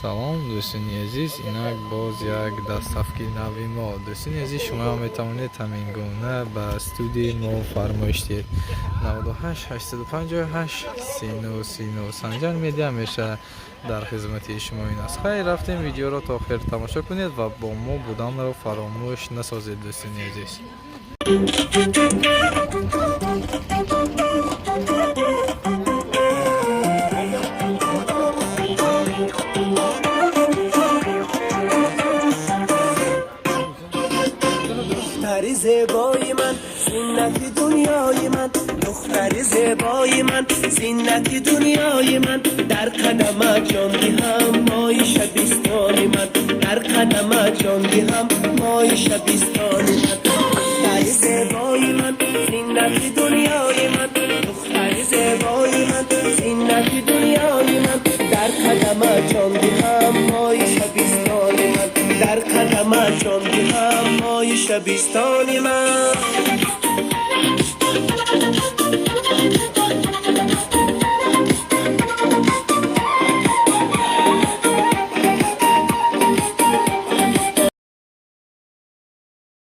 салом дӯстони азиз, инак боз як дастафки нави мо. Дӯстони азиз, шумо метавонед ҳамин гуна ба студияи мо фармоиш диҳед. 98 858 39 Санҷар медиа меша дар хизмати шумо ин аст. Хайр, рафтем видеоро то охир тамошо кунед ва бо мо буданро фаромӯш насозед дӯстони азиз. دختر زیبای من زینت دنیای من، دختر زیبای من زینت دنیای من، در قدمت جان دهم مای شبستان من، در قدمت جان دهم مای شبستان من. دختر زیبای من زینت دنیای من، دختر زیبای من زینت دنیای من، در قدمت جان دهم مای شبستان من، در قدمت جان دهم مای شبستان من.